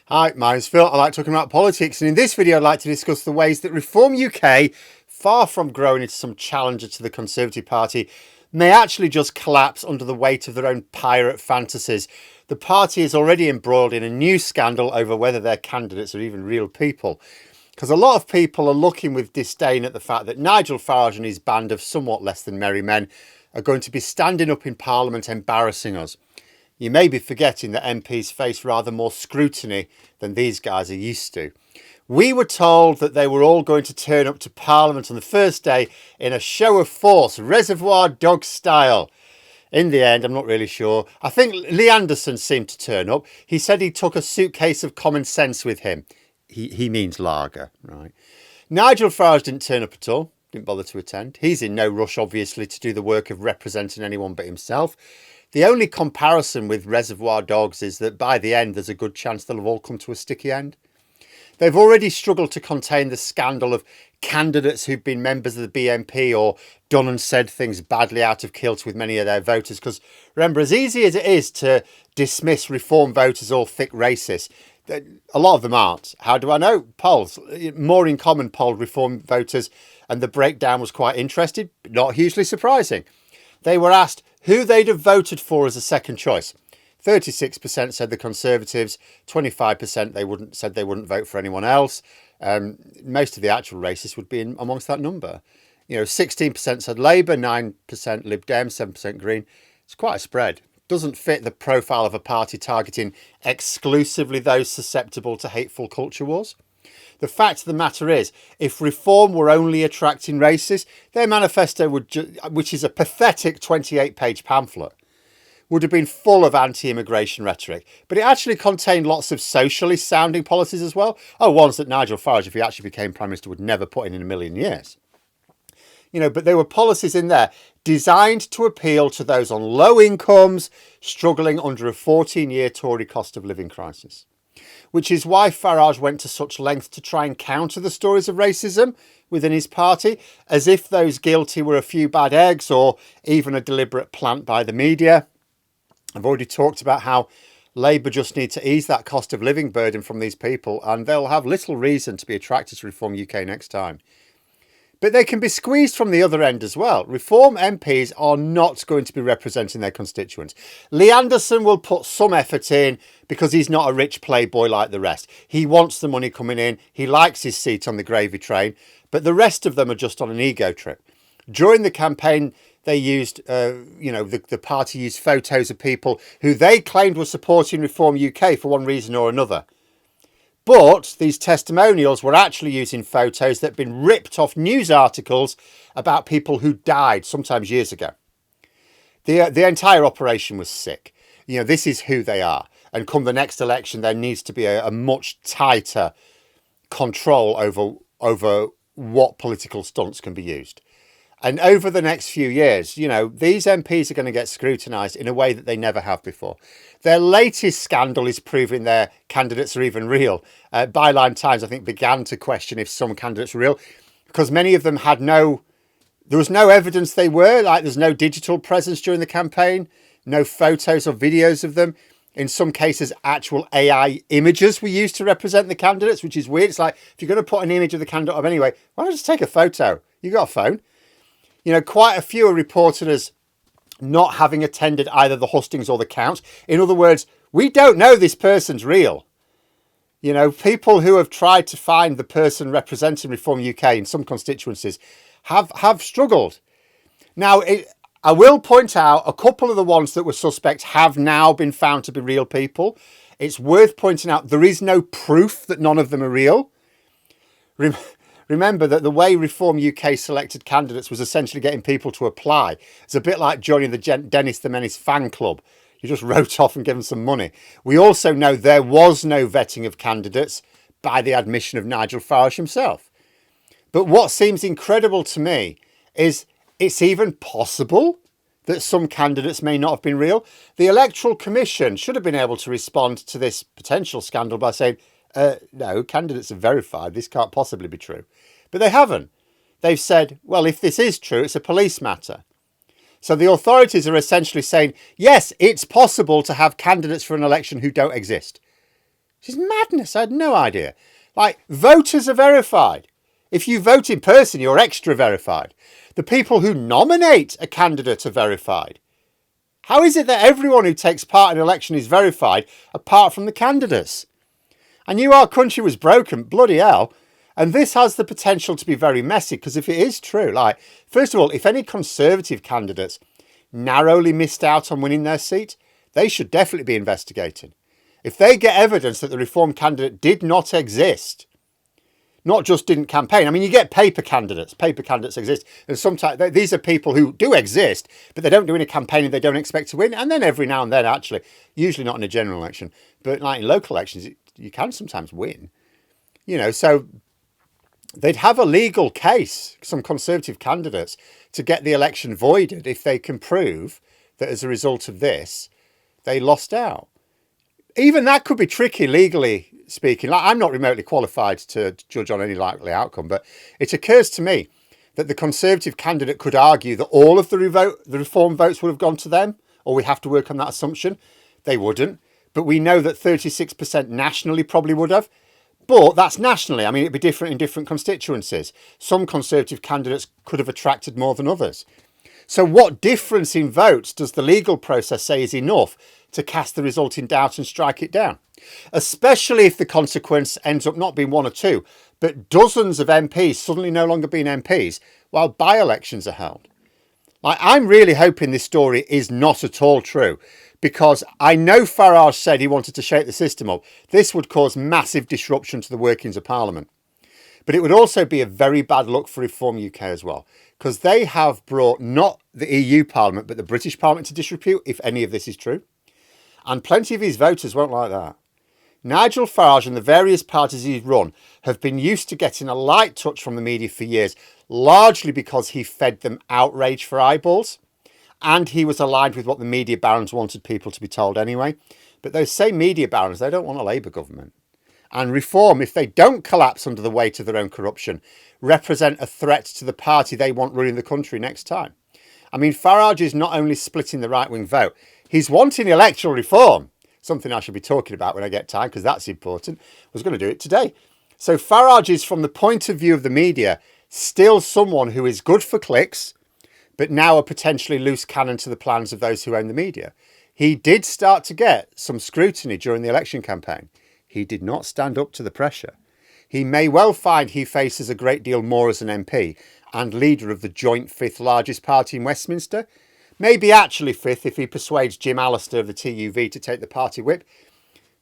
Hi, my name's Phil. I like talking about politics, and in this video I'd like to discuss the ways that Reform UK, far from growing into some challenger to the Conservative Party, may actually just collapse under the weight of their own pirate fantasies. The party is already embroiled in a new scandal over whether their candidates are even real people. Because a lot of people are looking with disdain at the fact that Nigel Farage and his band of somewhat less than merry men are going to be standing up in Parliament embarrassing us. You may be forgetting that MPs face rather more scrutiny than these guys are used to. We were told that they were all going to turn up to Parliament on the first day in a show of force, Reservoir Dogs style. In the end, I'm not really sure. I think Lee Anderson seemed to turn up. He said he took a suitcase of common sense with him. He means lager, right? Nigel Farage didn't turn up at all. Didn't bother to attend. He's in no rush, obviously, to do the work of representing anyone but himself. The only comparison with Reservoir Dogs is that by the end, there's a good chance they'll have all come to a sticky end. They've already struggled to contain the scandal of candidates who've been members of the BNP or done and said things badly out of kilter with many of their voters. Because remember, as easy as it is to dismiss Reform voters all thick racist, a lot of them aren't. How do I know? Polls. Maureen Common polled Reform voters and the breakdown was quite interesting, but not hugely surprising. They were asked who they'd have voted for as a second choice. 36% said the Conservatives, 25% said they wouldn't vote for anyone else. Most of the actual racists would be amongst that number. 16% said Labour, 9% Lib Dem, 7% Green. It's quite a spread. Doesn't fit the profile of a party targeting exclusively those susceptible to hateful culture wars. The fact of the matter is, if Reform were only attracting racists, their manifesto, which is a pathetic 28-page pamphlet, would have been full of anti-immigration rhetoric. But it actually contained lots of socialist sounding policies as well. Ones that Nigel Farage, if he actually became Prime Minister, would never put in a million years. But there were policies in there designed to appeal to those on low incomes struggling under a 14-year Tory cost of living crisis. Which is why Farage went to such length to try and counter the stories of racism within his party, as if those guilty were a few bad eggs or even a deliberate plant by the media. I've already talked about how Labour just need to ease that cost of living burden from these people and they'll have little reason to be attracted to Reform UK next time. But they can be squeezed from the other end as well. Reform MPs are not going to be representing their constituents. Lee Anderson will put some effort in because he's not a rich playboy like the rest. He wants the money coming in. He likes his seat on the gravy train. But the rest of them are just on an ego trip. During the campaign, they used, the party used photos of people who they claimed were supporting Reform UK for one reason or another. But these testimonials were actually using photos that had been ripped off news articles about people who died, sometimes years ago. The entire operation was sick. This is who they are. And come the next election, there needs to be a much tighter control over what political stunts can be used. And over the next few years, these MPs are going to get scrutinised in a way that they never have before. Their latest scandal is proving their candidates are even real. Byline Times, I think, began to question if some candidates were real because many of them there was no evidence they were. There's no digital presence during the campaign, no photos or videos of them. In some cases, actual AI images were used to represent the candidates, which is weird. It's like, if you're going to put an image of the candidate up anyway, why not just take a photo? You got a phone. Quite a few are reported as not having attended either the hustings or the counts. In other words, we don't know this person's real. People who have tried to find the person representing Reform UK in some constituencies have struggled. Now, I will point out a couple of the ones that were suspect have now been found to be real people. It's worth pointing out there is no proof that none of them are real. Remember that the way Reform UK selected candidates was essentially getting people to apply. It's a bit like joining the Dennis the Menace fan club. You just wrote off and gave them some money. We also know there was no vetting of candidates by the admission of Nigel Farage himself. But what seems incredible to me is it's even possible that some candidates may not have been real. The Electoral Commission should have been able to respond to this potential scandal by saying, no, candidates are verified. This can't possibly be true. But they haven't. They've said, well, if this is true, it's a police matter. So the authorities are essentially saying, yes, it's possible to have candidates for an election who don't exist. Which is madness. I had no idea. Like, voters are verified. If you vote in person, you're extra verified. The people who nominate a candidate are verified. How is it that everyone who takes part in an election is verified apart from the candidates? I knew our country was broken, bloody hell. And this has the potential to be very messy, because if it is true, like, first of all, if any Conservative candidates narrowly missed out on winning their seat, they should definitely be investigated. If they get evidence that the Reform candidate did not exist, not just didn't campaign. I mean, you get paper candidates. Paper candidates exist. And sometimes these are people who do exist, but they don't do any campaigning. They don't expect to win. And then every now and then, actually, usually not in a general election, but like in local elections, you can sometimes win. You know, so they'd have a legal case, some Conservative candidates, to get the election voided if they can prove that as a result of this, they lost out. Even that could be tricky legally speaking. Like, I'm not remotely qualified to judge on any likely outcome, but it occurs to me that the Conservative candidate could argue that all of the Reform votes would have gone to them, or we have to work on that assumption. They wouldn't, but we know that 36% nationally probably would have. But that's nationally. I mean, it'd be different in different constituencies. Some Conservative candidates could have attracted more than others. So what difference in votes does the legal process say is enough to cast the result in doubt and strike it down? Especially if the consequence ends up not being one or two, but dozens of MPs suddenly no longer being MPs while by-elections are held. Like, I'm really hoping this story is not at all true, because I know Farage said he wanted to shake the system up. This would cause massive disruption to the workings of Parliament. But it would also be a very bad look for Reform UK as well, because they have brought not the EU Parliament, but the British Parliament to disrepute, if any of this is true. And plenty of his voters won't like that. Nigel Farage and the various parties he's run have been used to getting a light touch from the media for years, largely because he fed them outrage for eyeballs. And he was aligned with what the media barons wanted people to be told anyway. But those same media barons, they don't want a Labour government. And Reform, if they don't collapse under the weight of their own corruption, represent a threat to the party they want running the country next time. I mean, Farage is not only splitting the right-wing vote, he's wanting electoral reform. Something I should be talking about when I get time, because that's important. I was going to do it today. So Farage is, from the point of view of the media, still someone who is good for clicks, but now a potentially loose cannon to the plans of those who own the media. He did start to get some scrutiny during the election campaign. He did not stand up to the pressure. He may well find he faces a great deal more as an MP and leader of the joint fifth largest party in Westminster. Maybe actually fifth if he persuades Jim Allister of the TUV to take the party whip.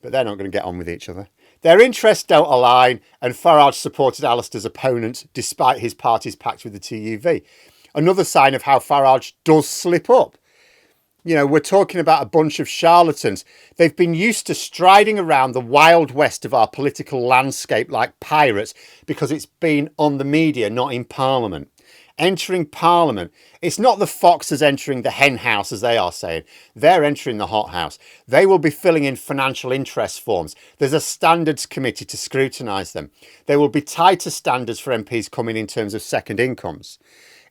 But they're not going to get on with each other. Their interests don't align, and Farage supported Allister's opponent despite his party's pact with the TUV. Another sign of how Farage does slip up. You know, we're talking about a bunch of charlatans. They've been used to striding around the wild west of our political landscape like pirates because it's been on the media, not in Parliament. Entering Parliament, it's not the foxes entering the hen house, as they are saying. They're entering the hothouse. They will be filling in financial interest forms. There's a standards committee to scrutinise them. There will be tighter standards for MPs coming in terms of second incomes.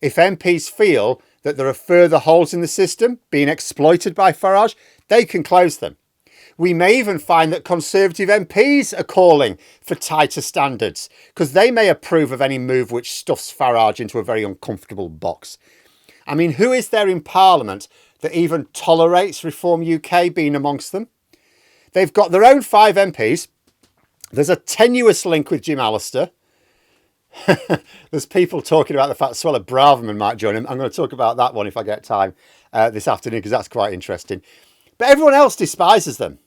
If MPs feel that there are further holes in the system being exploited by Farage, they can close them. We may even find that Conservative MPs are calling for tighter standards because they may approve of any move which stuffs Farage into a very uncomfortable box. I mean, who is there in Parliament that even tolerates Reform UK being amongst them? They've got their own 5 MPs. There's a tenuous link with Jim Allister. There's people talking about the fact Suella Braverman might join him. I'm going to talk about that one if I get time this afternoon, because that's quite interesting. But everyone else despises them.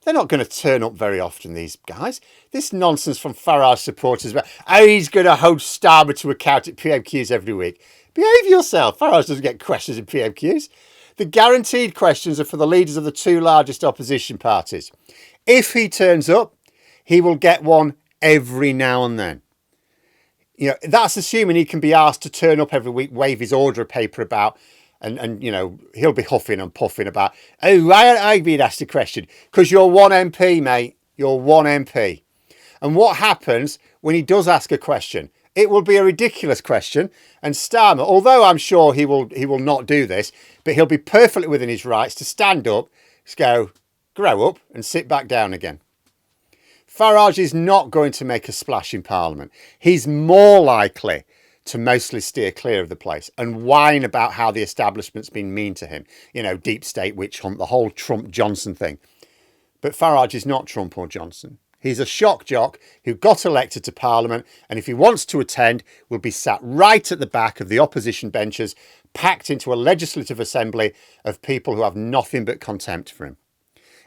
They're not going to turn up very often, these guys. This nonsense from Farage supporters about, oh, he's going to hold Starmer to account at PMQs every week. Behave yourself. Farage doesn't get questions in PMQs. The guaranteed questions are for the leaders of the 2 largest opposition parties. If he turns up, he will get one every now and then. You know, that's assuming he can be asked to turn up every week, wave his order paper about, and you know, he'll be huffing and puffing about, oh, why aren't I being asked a question? Because you're 1 MP, mate. You're 1 MP. And what happens when he does ask a question? It will be a ridiculous question. And Starmer, although I'm sure he will not do this, but he'll be perfectly within his rights to stand up, just go, grow up and sit back down again. Farage is not going to make a splash in Parliament. He's more likely to mostly steer clear of the place and whine about how the establishment's been mean to him. You know, deep state witch hunt, the whole Trump-Johnson thing. But Farage is not Trump or Johnson. He's a shock jock who got elected to Parliament, and if he wants to attend, will be sat right at the back of the opposition benches, packed into a legislative assembly of people who have nothing but contempt for him.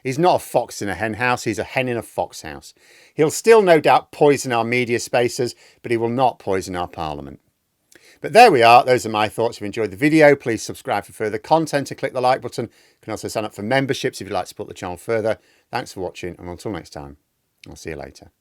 He's not a fox in a hen house, he's a hen in a fox house. He'll still no doubt poison our media spaces, but he will not poison our Parliament. But there we are. Those are my thoughts. If you enjoyed the video, please subscribe for further content and click the like button. You can also sign up for memberships if you'd like to support the channel further. Thanks for watching, and until next time, I'll see you later.